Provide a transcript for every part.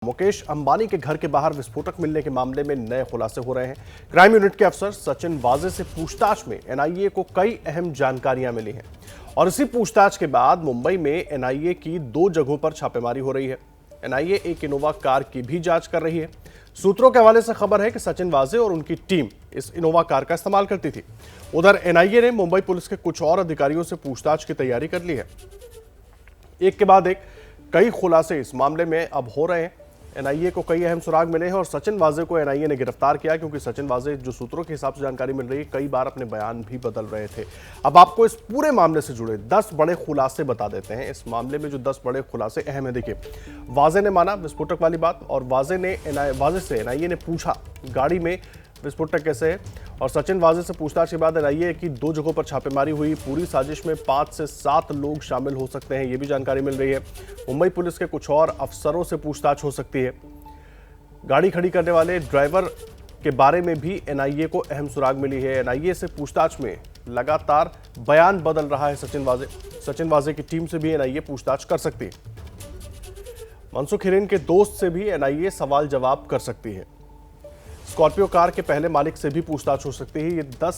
मुकेश अंबानी के घर के बाहर विस्फोटक मिलने के मामले में नए खुलासे हो रहे हैं। क्राइम यूनिट के अफसर सचिन वाजे से पूछताछ में एनआईए को कई अहम जानकारियां मिली हैं और इसी पूछताछ के बाद मुंबई में एनआईए की 2 जगहों पर छापेमारी हो रही है। एनआईए एक इनोवा कार की भी जांच कर रही है। सूत्रों के हवाले से खबर है कि सचिन वाजे और उनकी टीम इस इनोवा कार का इस्तेमाल करती थी। उधर एनआईए ने मुंबई पुलिस के कुछ और अधिकारियों से पूछताछ की तैयारी कर ली है। एक के बाद एक कई खुलासे इस मामले में अब हो रहे हैं। एनआईए को कई अहम सुराग मिले हैं और सचिन वाजे को एनआईए ने गिरफ्तार किया क्योंकि सचिन वाजे, जो सूत्रों के हिसाब से जानकारी मिल रही है, कई बार अपने बयान भी बदल रहे थे। अब आपको इस पूरे मामले से जुड़े 10 बड़े खुलासे बता देते हैं। इस मामले में जो 10 बड़े खुलासे अहम है, देखिए, वाजे ने माना विस्फोटक वाली बात और वाजे से एनआईए ने पूछा गाड़ी में विस्फोटक कैसे है और सचिन वाजे से पूछताछ के बाद एनआईए की 2 जगहों पर छापेमारी हुई। पूरी साजिश में 5 से 7 लोग शामिल हो सकते हैं, ये भी जानकारी मिल रही है। मुंबई पुलिस के कुछ और अफसरों से पूछताछ हो सकती है। गाड़ी खड़ी करने वाले ड्राइवर के बारे में भी एनआईए को अहम सुराग मिली है। एनआईए से पूछताछ में लगातार बयान बदल रहा है सचिन वाजे की टीम से भी एनआईए पूछताछ कर सकती है। मनसुख हिरेन के दोस्त से भी एनआईए सवाल जवाब कर सकती है। स्कॉर्पियो कार के पहले मालिक से भी पूछताछ हो सकती है। ये 10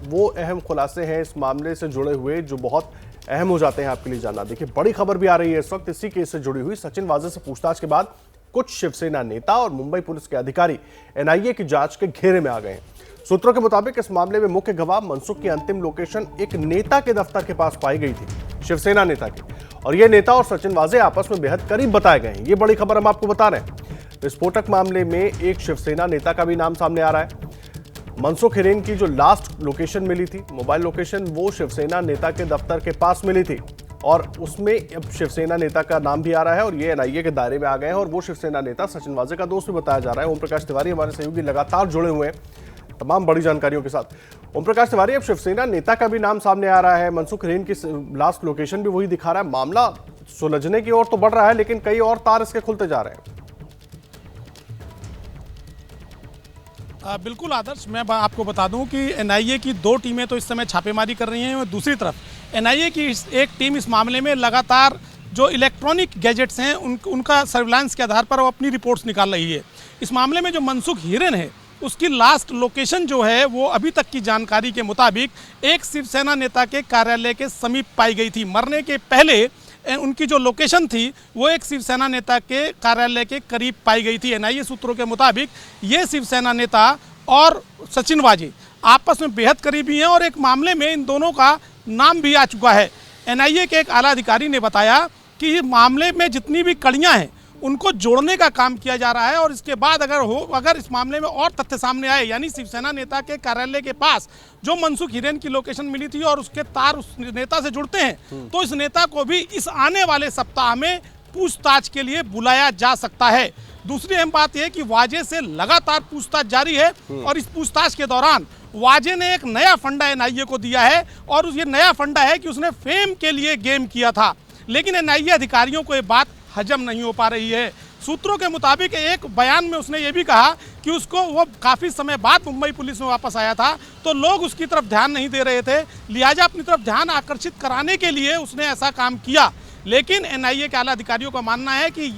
वो अहम खुलासे हैं इस मामले से जुड़े हुए जो बहुत अहम हो जाते हैं आपके लिए जानना। देखिए, बड़ी खबर भी आ रही है इस वक्त इसी केस से जुड़ी हुई। सचिन वाजे से पूछताछ के बाद कुछ शिवसेना नेता और मुंबई पुलिस के अधिकारी एनआईए की जांच के घेरे में आ गए हैं। सूत्रों के मुताबिक इस मामले में मुख्य गवाह मनसुख की अंतिम लोकेशन एक नेता के दफ्तर के पास पाई गई थी, शिवसेना नेता की, और यह नेता और सचिन वाजे आपस में बेहद करीब बताए गए हैं। ये बड़ी खबर हम आपको बता रहे हैं। विस्फोटक मामले में एक शिवसेना नेता का भी नाम सामने आ रहा है। मनसुख हिरेन की जो लास्ट लोकेशन मिली थी, मोबाइल लोकेशन, वो शिवसेना नेता के दफ्तर के पास मिली थी और उसमें अब शिवसेना नेता का नाम भी आ रहा है और ये एनआईए के दायरे में आ गए हैं और वो शिवसेना नेता सचिन वाजे का दोस्त भी बताया जा रहा है। ओम प्रकाश तिवारी हमारे सहयोगी लगातार जुड़े हुए हैं तमाम बड़ी जानकारियों के साथ। ओम प्रकाश तिवारी, अब शिवसेना नेता का भी नाम सामने आ रहा है, मनसुख हिरेन की लास्ट लोकेशन भी वही दिखा रहा है। मामला सुलझने की ओर तो बढ़ रहा है लेकिन कई और तार इसके खुलते जा रहे हैं। बिल्कुल आदर्श, मैं आपको बता दूं कि एनआईए की 2 टीमें तो इस समय छापेमारी कर रही हैं और दूसरी तरफ एनआईए की एक टीम इस मामले में लगातार जो इलेक्ट्रॉनिक गैजेट्स हैं उनका सर्विलांस के आधार पर वो अपनी रिपोर्ट्स निकाल रही है। इस मामले में जो मनसुख हिरेन है उसकी लास्ट लोकेशन जो है वो अभी तक की जानकारी के मुताबिक एक शिवसेना नेता के कार्यालय के समीप पाई गई थी। मरने के पहले उनकी जो लोकेशन थी वो एक शिवसेना नेता के कार्यालय के करीब पाई गई थी। एनआईए सूत्रों के मुताबिक ये शिवसेना नेता और सचिन वाजे आपस में बेहद करीबी हैं और एक मामले में इन दोनों का नाम भी आ चुका है। एनआईए के एक आला अधिकारी ने बताया कि मामले में जितनी भी कड़ियां हैं उनको जोड़ने का काम किया जा रहा है और इसके बाद अगर इस मामले में और तथ्य सामने आए, यानी शिवसेना नेता के कार्यालय के पास जो मनसुख हिरेन की लोकेशन मिली थी और उसके तार उस नेता से जुड़ते हैं, तो इस नेता को भी इस आने वाले सप्ताह में पूछताछ के लिए बुलाया जा सकता है। दूसरी अहम बात यह कि वाजे से लगातार पूछताछ जारी है और इस पूछताछ के दौरान वाजे ने एक नया फंडा एनआईए को दिया है और ये नया फंडा है कि उसने फेम के लिए गेम किया था, लेकिन एनआईए अधिकारियों को ये बात हजम नहीं हो पा रही है। सूत्रों के मुताबिक एक बयान में उसने ये भी कहा कि उसको वो काफ़ी समय बाद मुंबई पुलिस में वापस आया था तो लोग उसकी तरफ ध्यान नहीं दे रहे थे, लिहाजा अपनी तरफ ध्यान आकर्षित कराने के लिए उसने ऐसा काम किया। लेकिन एनआईए के आला अधिकारियों का मानना है कि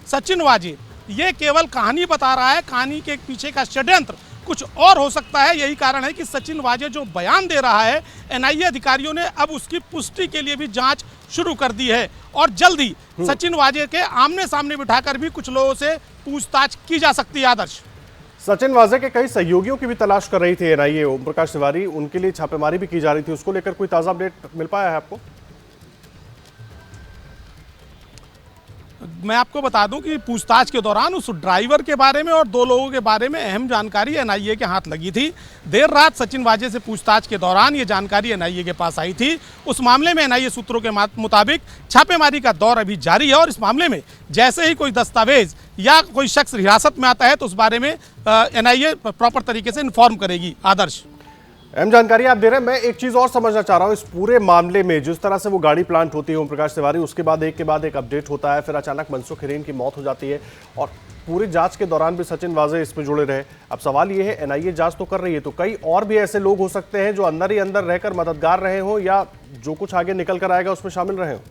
सचिन वाजे ये केवल कहानी बता रहा है, कहानी के पीछे का षड्यंत्र कुछ और हो सकता है। यही कारण है कि सचिन वाजे जो बयान दे रहा है, एनआईए अधिकारियों ने अब उसकी पुष्टि के लिए भी जांच शुरू कर दी है और जल्द ही सचिन वाजे के आमने सामने बिठाकर भी कुछ लोगों से पूछताछ की जा सकती है। आदर्श, सचिन वाजे के कई सहयोगियों की भी तलाश कर रही थी एनआईए। ओम प्रकाश तिवारी, उनके लिए छापेमारी भी की जा रही थी, उसको लेकर कोई ताजा अपडेट मिल पाया है आपको? मैं आपको बता दूं कि पूछताछ के दौरान उस ड्राइवर के बारे में और 2 लोगों के बारे में अहम जानकारी एनआईए के हाथ लगी थी। देर रात सचिन वाजे से पूछताछ के दौरान ये जानकारी एनआईए के पास आई थी। उस मामले में एनआईए सूत्रों के मुताबिक छापेमारी का दौर अभी जारी है और इस मामले में जैसे ही कोई दस्तावेज या कोई शख्स हिरासत में आता है तो उस बारे में एनआईए प्रॉपर तरीके से इन्फॉर्म करेगी। आदर्श, अहम जानकारी आप दे रहे हैं। मैं एक चीज और समझना चाह रहा हूं, इस पूरे मामले में जिस तरह से वो गाड़ी प्लांट होती है ओम प्रकाश तिवारी, उसके बाद एक अपडेट होता है, फिर अचानक मनसुख हिरेन की मौत हो जाती है और पूरी जांच के दौरान भी सचिन वाजे इसमें जुड़े रहे। अब सवाल ये है, एनआईए जांच तो कर रही है तो कई और भी ऐसे लोग हो सकते हैं जो अंदर ही अंदर रहकर मददगार रहे हो या जो कुछ आगे निकल कर आएगा उसमें शामिल रहे हो।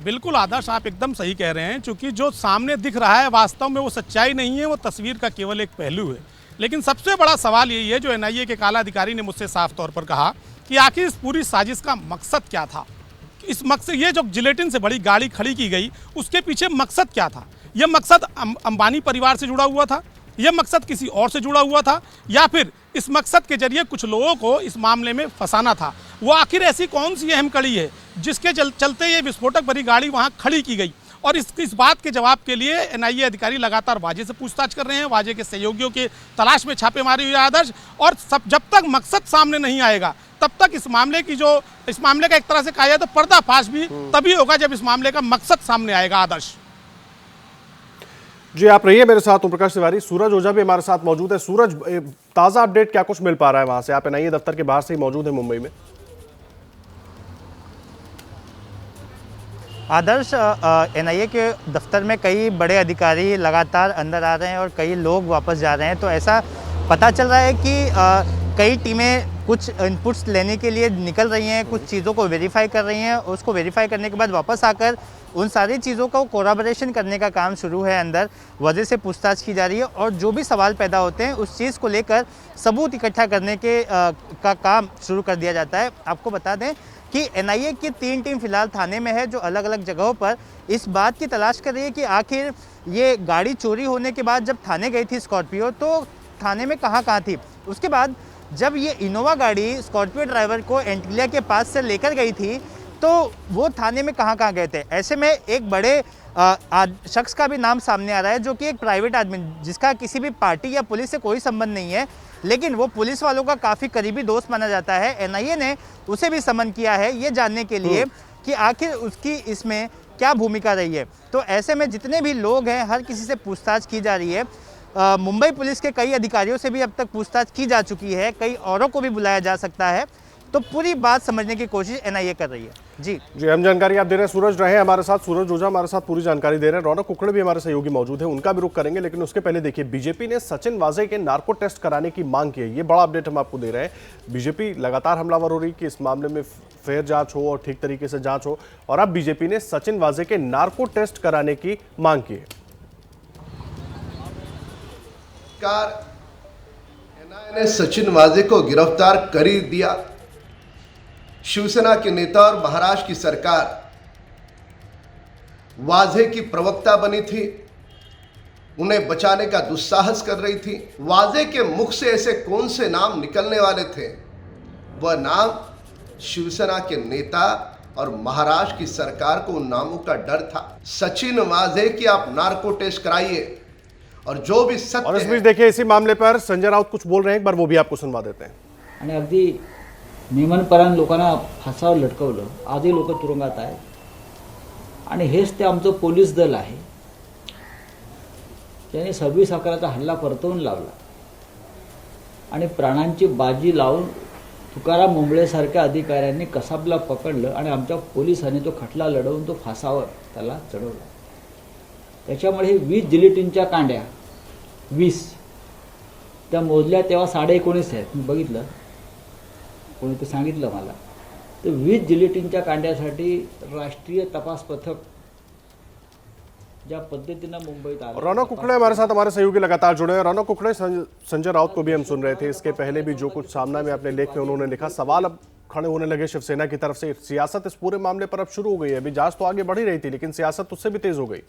बिल्कुल आदर्श, आप एकदम सही कह रहे हैं, क्योंकि जो सामने दिख रहा है वास्तव में वो सच्चाई नहीं है, वो तस्वीर का केवल एक पहलू है। लेकिन सबसे बड़ा सवाल यही है जो एनआईए के काला अधिकारी ने मुझसे साफ तौर पर कहा कि आखिर इस पूरी साजिश का मकसद क्या था। इस मकसद, ये जो जिलेटिन से बड़ी गाड़ी खड़ी की गई उसके पीछे मकसद क्या था? यह मकसद अंबानी परिवार से जुड़ा हुआ था, यह मकसद किसी और से जुड़ा हुआ था, या फिर इस मकसद के जरिए कुछ लोगों को इस मामले में फंसाना था? वो आखिर ऐसी कौन सी अहम कड़ी है जिसके चलते ये विस्फोटक भरी गाड़ी वहाँ खड़ी की गई? और इस बात के जवाब के लिए एनआईए अधिकारी लगातार वाजे से पूछताछ कर रहे हैं, वाजे के सहयोगियों के तलाश में छापेमारी हुई है आदर्श। और जब तक मकसद सामने नहीं आएगा तब तक इस मामले का एक तरह से कहा जाए तो पर्दाफाश भी तभी होगा जब इस मामले का मकसद सामने आएगा आदर्श। जी, आप रहिए मेरे साथ। ओम प्रकाश तिवारी, सूरज ओझा भी हमारे साथ मौजूद है। सूरज, ताजा अपडेट क्या कुछ मिल पा रहा है वहां से? आप एनआईए दफ्तर के बाहर से ही मौजूद है मुंबई में। आदर्श, एनआईए के दफ्तर में कई बड़े अधिकारी लगातार अंदर आ रहे हैं और कई लोग वापस जा रहे हैं। तो ऐसा पता चल रहा है कि कई टीमें कुछ इनपुट्स लेने के लिए निकल रही हैं, कुछ चीज़ों को वेरीफाई कर रही हैं। उसको वेरीफाई करने के बाद वापस आकर उन सारी चीज़ों को कोराबोरेशन करने का काम शुरू है। अंदर वजह से पूछताछ की जा रही है और जो भी सवाल पैदा होते हैं उस चीज़ को लेकर सबूत इकट्ठा करने का काम शुरू कर दिया जाता है। आपको बता दें कि एनआईए की 3 टीम फिलहाल थाने में है, जो अलग अलग जगहों पर इस बात की तलाश कर रही है कि आखिर ये गाड़ी चोरी होने के बाद जब थाने गई थी स्कॉर्पियो, तो थाने में कहाँ थी। उसके बाद जब ये इनोवा गाड़ी स्कॉर्पियो ड्राइवर को एंटिलिया के पास से लेकर गई थी तो वो थाने में कहाँ गए थे। ऐसे में एक बड़े शख्स का भी नाम सामने आ रहा है, जो कि एक प्राइवेट आदमी जिसका किसी भी पार्टी या पुलिस से कोई संबंध नहीं है, लेकिन वो पुलिस वालों का काफ़ी करीबी दोस्त माना जाता है। एनआईए ने उसे भी समन किया है ये जानने के लिए कि आखिर उसकी इसमें क्या भूमिका रही है। तो ऐसे में जितने भी लोग हैं हर किसी से पूछताछ की जा रही है। मुंबई पुलिस के कई अधिकारियों से भी अब तक पूछताछ की जा चुकी है, कई औरों को भी बुलाया जा सकता है। तो पूरी बात समझने की कोशिश एनआईए कर रही है। जी, हम जानकारी आप दे रहे हैं। सूरज रहे हमारे साथ, सूरज ओझा हमारे साथ पूरी जानकारी दे रहे हैं। रौनक कुकड़े भी हमारे सहयोगी मौजूद है, उनका भी रुख करेंगे, लेकिन उसके पहले देखिए, बीजेपी ने सचिन वाजे के नार्को टेस्ट कराने की मांग की है। ये बड़ा अपडेट हम आपको दे रहे हैं। बीजेपी लगातार हमलावर हो रही कि इस मामले में फेयर जांच हो और ठीक तरीके से जांच हो, और अब बीजेपी ने सचिन वाजे के नार्को टेस्ट कराने की मांग की है। एनआईए ने सचिन वाजे को गिरफ्तार कर ही दिया। शिवसेना के नेता और महाराष्ट्र की सरकार वाजे की प्रवक्ता बनी थी, उन्हें बचाने का दुस्साहस कर रही थी। वाजे के मुख से ऐसे कौन से नाम निकलने वाले थे? वह नाम शिवसेना के नेता और महाराष्ट्र की सरकार को उन नामों का डर था। सचिन वाजे की आप नार्को टेस्ट कराइए और जो भी सत्य। और इस बीच देखिए, इसी मामले पर संजय राउत कुछ बोल रहे हैं, एक बार वो भी आपको सुनवा देते हैं। आणि अगदी नियमनपरायण लोकांना फासावर लटकवलं, आजही लोक तुरुंगात आहेत आणि हेच ते आमचं पोलीस दल आहे, ज्याने 26/11चा हल्ला परतवून लावला आणि प्राणांची बाजी लावून तुकाराम मुंबळेसारख्या अधिकाऱ्यांनी कसाबला पकडलं आणि आमच्या पोलिसांनी तो खटला लढवून तो फासावर त्याला चढवला। त्याच्यामुळे 20 जिलेटिनच्या कांड्या 20 त्या मोजल्या तेव्हा 19.5 आहेत, मी बघितलं, कोणी ते सांगितलं मला। तर 20 जिलेटिनच्या कांड्यासाठी राष्ट्रीय तपास पथक ज्या पद्धतीने मुंबईत आलं। रौनक कुकड़े हमारे साथ, हमारे सहयोगी लगातार जुड़े हैं। रौनक कुकड़े, संजय राउत को भी हम सुन रहे थे, इसके पहले भी जो कुछ सामना में अपने लेख में उन्होंने लिखा, सवाल अब खड़े होने लगे शिवसेना की तरफ से। सियासत इस पूरे मामले पर अब शुरू हो गई है। अभी जांच तो आगे बढ़ ही रही थी, लेकिन सियासत उससे भी तेज हो गई।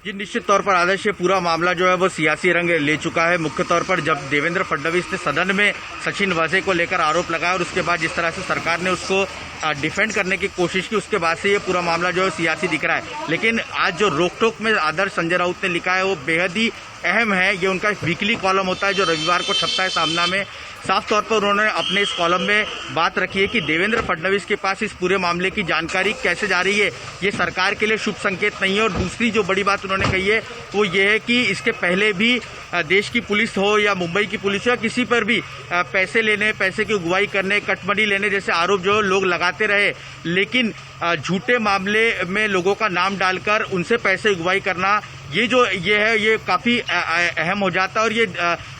जी, निश्चित तौर पर आदर्श, ये पूरा मामला जो है वो सियासी रंग ले चुका है। मुख्य तौर पर जब देवेंद्र फडणवीस ने सदन में सचिन वाजे को लेकर आरोप लगाया और उसके बाद जिस तरह से सरकार ने उसको डिफेंड करने की कोशिश की, उसके बाद से ये पूरा मामला जो है सियासी दिख रहा है। लेकिन आज जो रोकटोक में आदर्श संजय राउत ने लिखा है वो बेहद ही अहम है। ये उनका वीकली कॉलम होता है जो रविवार को छपता है सामना में। साफ तौर पर उन्होंने अपने इस कॉलम में बात रखी है कि देवेंद्र फडणवीस के पास इस पूरे मामले की जानकारी कैसे जा रही है, ये सरकार के लिए शुभ संकेत नहीं है। और दूसरी जो बड़ी बात उन्होंने कही है वो ये है कि इसके पहले भी देश की पुलिस हो या मुंबई की पुलिस हो या किसी पर भी पैसे लेने, पैसे की अगुवाई करने, कटमनी लेने जैसे आरोप जो लोग लगाते रहे, लेकिन झूठे मामले में लोगों का नाम डालकर उनसे पैसे अगुवाई करना, ये काफ़ी अहम हो जाता है। और ये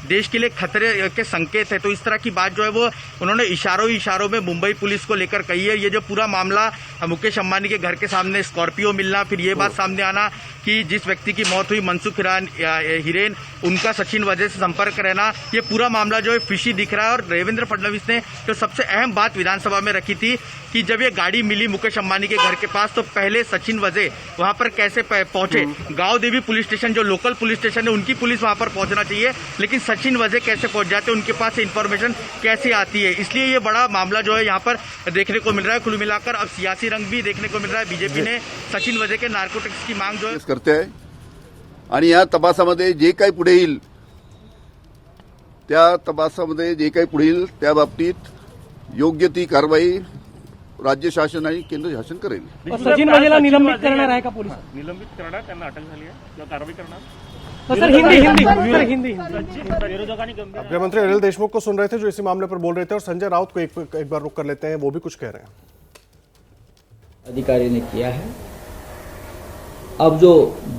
देश के लिए खतरे के संकेत है। तो इस तरह की बात जो है वो उन्होंने इशारों में मुंबई पुलिस को लेकर कही है। ये जो पूरा मामला मुकेश अंबानी के घर के सामने स्कॉर्पियो मिलना, फिर ये बात सामने आना कि जिस व्यक्ति की मौत हुई मनसुख हिरेन, उनका सचिन वाजे से संपर्क रहना, ये पूरा मामला जो है फिशी दिख रहा है। और देवेंद्र फडणवीस ने जो सबसे अहम बात विधानसभा में रखी थी कि जब ये गाड़ी मिली मुकेश अंबानी के घर के पास, तो पहले सचिन वाजे वहां पर कैसे पहुंचे। गांव देवी पुलिस स्टेशन जो लोकल पुलिस स्टेशन है उनकी पुलिस वहां पर पहुंचना चाहिए, लेकिन सचिन वाजे कैसे पहुंच जाते, उनके पास इन्फॉर्मेशन कैसे आती है। इसलिए ये बड़ा मामला जो है यहाँ पर देखने को मिल रहा है। कुल मिलाकर अब सियासी रंग भी देखने को मिल रहा है। बीजेपी ने सचिन वाजे के नार्कोटिक्स की मांग जो है करते आहे आणि या तपासामध्ये जे काही पुढे येईल त्या तपासामध्ये जे काही पुढे येईल त्या बाबतीत योग्य ती कारवाई राज्य शासन आणि केंद्र शासन करेल। सचिन वाजेला निलंबित करणार आहे का पोलीस? निलंबित करणार, त्यांना अटक झाली आहे किंवा कारवाई करणार। हिंदी गृहमंत्री अनिल देशमुख को सुन रहे थे जो इसी मामले पर बोल रहे थे, और संजय राउत को एक बार रुक कर लेते हैं, वो भी कुछ कह रहे हैं। अधिकारी ने किया है। अब जो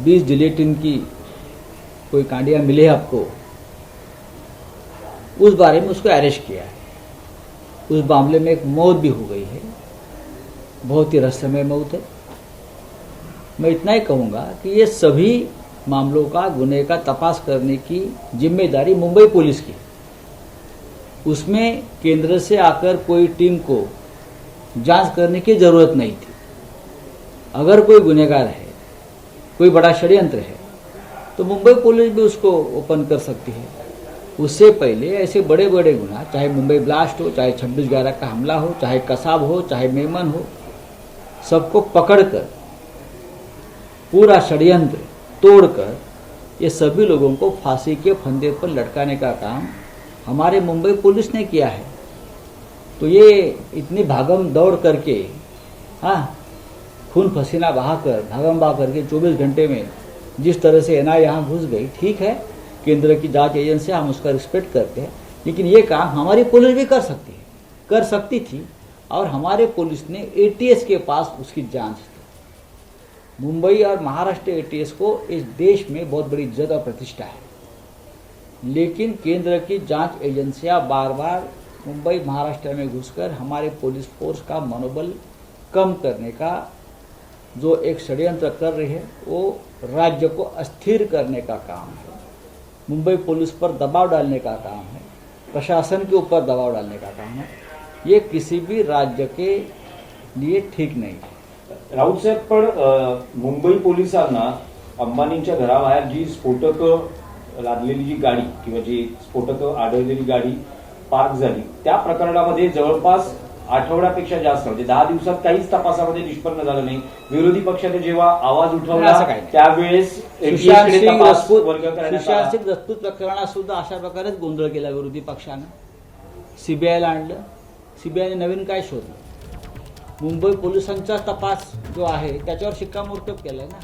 20 जिलेटिन की कोई कांडियां मिले आपको, उस बारे में उसको अरेस्ट किया है। उस मामले में एक मौत भी हो गई है, बहुत ही रहस्यमय मौत है। मैं इतना ही कहूंगा कि ये सभी मामलों का गुने का तपास करने की जिम्मेदारी मुंबई पुलिस की, उसमें केंद्र से आकर कोई टीम को जांच करने की जरूरत नहीं थी। अगर कोई गुनहगार है, कोई बड़ा षड्यंत्र है, तो मुंबई पुलिस भी उसको ओपन कर सकती है। उससे पहले ऐसे बड़े बड़े गुना, चाहे मुंबई ब्लास्ट हो, चाहे 26/11 का हमला हो, चाहे कसाब हो, चाहे मेमन हो, सबको पकड़कर पूरा षड्यंत्र तोड़कर ये सभी लोगों को फांसी के फंदे पर लटकाने का काम हमारे मुंबई पुलिस ने किया है। तो ये इतनी भागम दौड़ करके, हाँ, खून पसीना बहाकर, भागम बहा करके 24 घंटे में जिस तरह से एनआईए यहाँ घुस गई, ठीक है, केंद्र की जांच एजेंसी, हम उसका रिस्पेक्ट करते हैं, लेकिन ये काम हमारी पुलिस भी कर सकती है, कर सकती थी। और हमारे पुलिस ने एटीएस के पास उसकी जांच की। मुंबई और महाराष्ट्र एटीएस को इस देश में बहुत बड़ी इज्जत और प्रतिष्ठा है, लेकिन केंद्र की जांच एजेंसियां बार बार मुंबई महाराष्ट्र में घुसकर हमारे पुलिस फोर्स का मनोबल कम करने का जो एक षड्यंत्र कर रही है, वो राज्य को अस्थिर करने का काम है, मुंबई पुलिस पर दबाव डालने का काम है, प्रशासन के ऊपर दबाव डालने का काम है। ये किसी भी राज्य के लिए ठीक नाही। राऊत साहेब, पण मुंबई पोलिसांना अंबानींच्या घराबाहेर जी स्फोटकं लादलेली जी गाडी किंवा जी स्फोटकं आढळलेली गाडी पार्क झाली, त्या प्रकरणामध्ये जवळपास आठवड्यापेक्षा जास्त, म्हणजे 10 दिवसात काहीच तपासामध्ये निष्पन्न झालं नाही। विरोधी पक्षाने जेव्हा आवाज उठवला त्यावेळेस सुशांत सिंग राजपूत प्रकरणात सुद्धा अशा प्रकारेच गोंधळ केला विरोधी पक्षानं। सीबीआयला आणलं, सीबीआयने नवीन काय शोधलं? मुंबई पोलिसांचा तपास जो आहे त्याच्यावर शिक्कामोर्तब केलंय ना।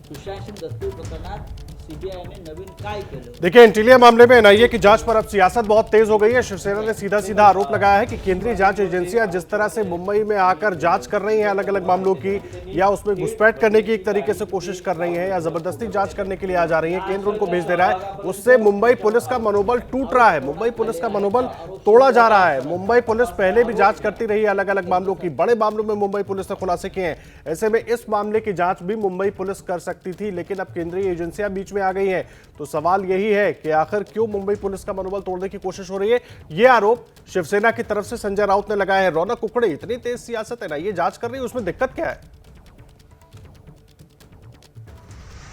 सुशांत सिंग राजपूत प्रकरणात सीबीआई ने नवीन काय केलं? देखिए, एंटीलिया मामले में एनआईए की जांच पर अब सियासत बहुत तेज हो गई है। शिवसेना ने सीधा सीधा आरोप लगाया है कि केंद्रीय जांच एजेंसियां जिस तरह से मुंबई में आकर जांच कर रही हैं अलग अलग मामलों की, या उसमें घुसपैठ करने की एक तरीके से कोशिश कर रही हैं, या जबरदस्ती जांच करने के लिए आ जा रही है, केंद्र उनको भेज दे रहा है, उससे मुंबई पुलिस का मनोबल टूट रहा है, मुंबई पुलिस का मनोबल तोड़ा जा रहा है। मुंबई पुलिस पहले भी जांच करती रही अलग अलग मामलों की, बड़े मामलों में मुंबई पुलिस ने खुलासे किए हैं। ऐसे में इस मामले की जांच भी मुंबई पुलिस कर सकती थी, लेकिन अब केंद्रीय एजेंसियां बीच में आ गई हैं। तो सवाल यही है कि आखिर क्यों मुंबई पुलिस का मनोबल तोड़ने की कोशिश हो रही है? ये आरोप शिवसेना की तरफ से संजय राउत ने लगाया है। रौनक कुकड़े, इतनी तेज सियासत है ना, ये जांच कर रही है, उसमें दिक्कत क्या है?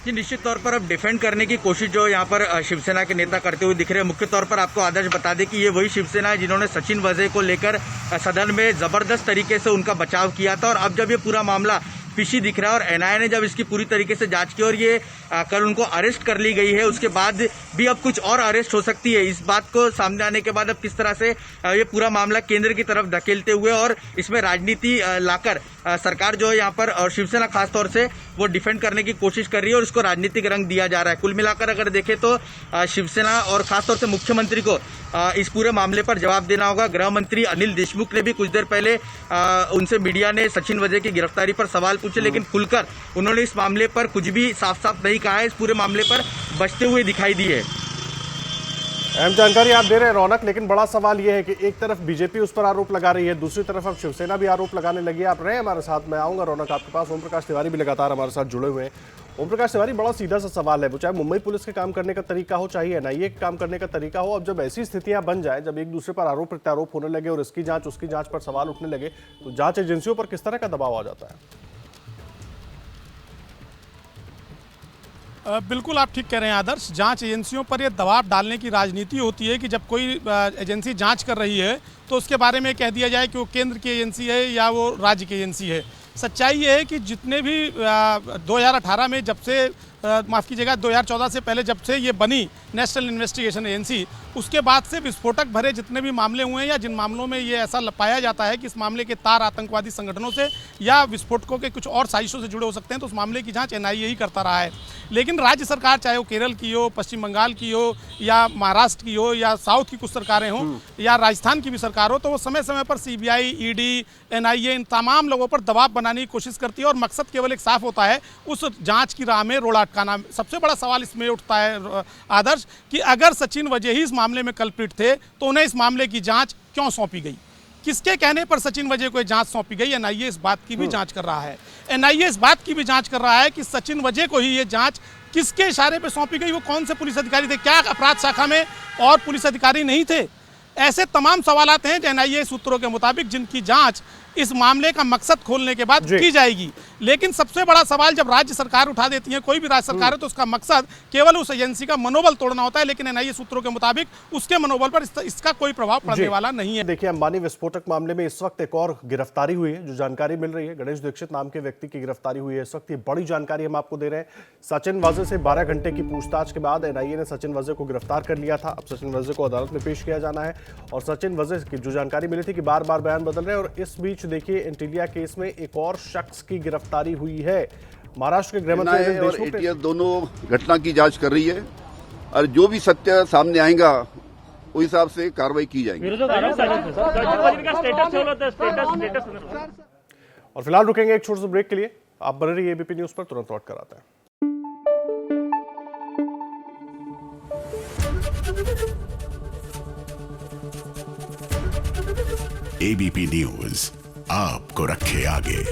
जी, निश्चित तौर पर अब डिफेंड करने की कोशिश जो यहाँ पर शिवसेना के नेता करते हुए दिख रहे हैं। मुख्य तौर पर आपको आदर्श बता दें कि ये वही शिवसेना है जिन्होंने सचिन वाजे को लेकर सदन में जबरदस्त तरीके से उनका बचाव किया था। और अब जब ये पूरा मामला फिशी दिख रहा है और एनआईए ने जब इसकी पूरी तरीके से जांच की और ये कल उनको अरेस्ट कर ली गई है, उसके बाद भी अब कुछ और अरेस्ट हो सकती है। इस बात को सामने आने के बाद अब किस तरह से ये पूरा मामला केंद्र की तरफ धकेलते हुए और इसमें राजनीति लाकर सरकार जो है यहाँ पर और शिवसेना खासतौर से वो डिफेंड करने की कोशिश कर रही है और इसको राजनीतिक रंग दिया जा रहा है। कुल मिलाकर अगर देखें तो शिवसेना और खासतौर से मुख्यमंत्री को इस पूरे मामले पर जवाब देना होगा। गृह मंत्री अनिल देशमुख ने भी कुछ देर पहले उनसे मीडिया ने सचिन वाजे की गिरफ्तारी पर सवाल पूछे, लेकिन खुलकर उन्होंने इस मामले पर कुछ भी साफ साफ नहीं कहा है, इस पूरे मामले पर बचते हुए दिखाई दिए। अहम जानकारी आप दे रहे हैं रौनक, लेकिन बड़ा सवाल यह है कि एक तरफ बीजेपी उस पर आरोप लगा रही है, दूसरी तरफ अब शिवसेना भी आरोप लगाने लगी है। आप रहे हमारे साथ, मैं आऊंगा रौनक आपके पास। ओम प्रकाश तिवारी भी लगातार हमारे साथ जुड़े हुए हैं। ओम प्रकाश तिवारी, बड़ा सीधा सा सवाल है, वो चाहे मुंबई पुलिस के काम करने का तरीका हो, चाहे एनआईए के काम करने का तरीका हो, अब जब ऐसी स्थितियां बन जाए, जब एक दूसरे पर आरोप प्रत्यारोप होने लगे और इसकी जांच उसकी जांच पर सवाल उठने लगे, तो जांच एजेंसियों पर किस तरह का दबाव आ जाता है? बिल्कुल आप ठीक कह रहे हैं आदर्श। जांच एजेंसियों पर यह दबाव डालने की राजनीति होती है कि जब कोई एजेंसी जांच कर रही है तो उसके बारे में कह दिया जाए कि वो केंद्र की एजेंसी है या वो राज्य की एजेंसी है। सच्चाई ये है कि जितने भी 2018 में जब से माफ़ कीजिएगा 2014 से पहले जब से ये बनी नेशनल इन्वेस्टिगेशन एजेंसी, उसके बाद से विस्फोटक भरे जितने भी मामले हुए हैं या जिन मामलों में ये ऐसा पाया जाता है कि इस मामले के तार आतंकवादी संगठनों से या विस्फोटकों के कुछ और साजिशों से जुड़े हो सकते हैं, तो उस मामले की जांच एनआईए ही करता रहा है। लेकिन राज्य सरकार, चाहे वो केरल की हो, पश्चिम बंगाल की हो या महाराष्ट्र की हो या साउथ की कुछ सरकारें हों या राजस्थान की भी सरकार हो, तो वो समय समय पर सीबीआई, ईडी, एनआईए इन तमाम लोगों पर दबाव बनाने की कोशिश करती है और मकसद केवल एक साफ होता है, उस जांच की राह में रोड़ा अटकाना। सबसे बड़ा सवाल इसमें उठता है आदर्श कि अगर सचिन वजह ही इस मामले में कल्प्रिट थे तो उन्हें इस मामले की जांच क्यों सौंपी गई? किसके कहने पर सचिन वजह को जांच सौंपी गई? एनआईए इस बात की भी जांच कर रहा है। एनआईए इस बात की भी जांच कर रहा है कि सचिन वजह को ही ये जांच किसके इशारे पे सौंपी गई, वो कौन से पुलिस अधिकारी थे, क्या अपराध शाखा में और पुलिस अधिकारी नहीं थे? ऐसे तमाम सवालात हैं एनआईए सूत्रों के मुताबिक जिनकी जांच इस मामले का मकसद खोलने के बाद की जाएगी। लेकिन सबसे बड़ा सवाल जब राज्य सरकार उठा देती है, कोई भी राज्य सरकार है, तो उसका मकसद केवल उस एजेंसी का मनोबल तोड़ना होता है। लेकिन एनआईए सूत्रों के मुताबिक उसके मनोबल पर इसका कोई प्रभाव पड़ने वाला नहीं है। देखिए, अंबानी विस्फोटक मामले में इस वक्त एक और गिरफ्तारी हुई है, जो जानकारी मिल रही है, गणेश दीक्षित नाम के व्यक्ति की गिरफ्तारी हुई है इस वक्त। ये बड़ी जानकारी हम आपको दे रहे हैं। सचिन वाजे से 12 घंटे की पूछताछ के बाद एनआईए ने सचिन वाजे को गिरफ्तार कर लिया था। अब सचिन वाजे को अदालत में पेश किया जाना है और सचिन वाजे की जो जानकारी मिली थी कि बार बार बयान बदल रहे हैं, और इस बीच देखिए इंटीलिया केस में एक और शख्स की गिरफ्तारी हुई है। महाराष्ट्र के गृह मंत्री और एटीएस दोनों घटना की जांच कर रही है और जो भी सत्य सामने आएगा उस हिसाब से कार्रवाई की जाएगी। और फिलहाल रुकेंगे एक छोटे से ब्रेक के लिए। आप बने रहिए एबीपी न्यूज पर, तुरंत लौट कर आता है। एबीपी न्यूज आपको रखे आगे।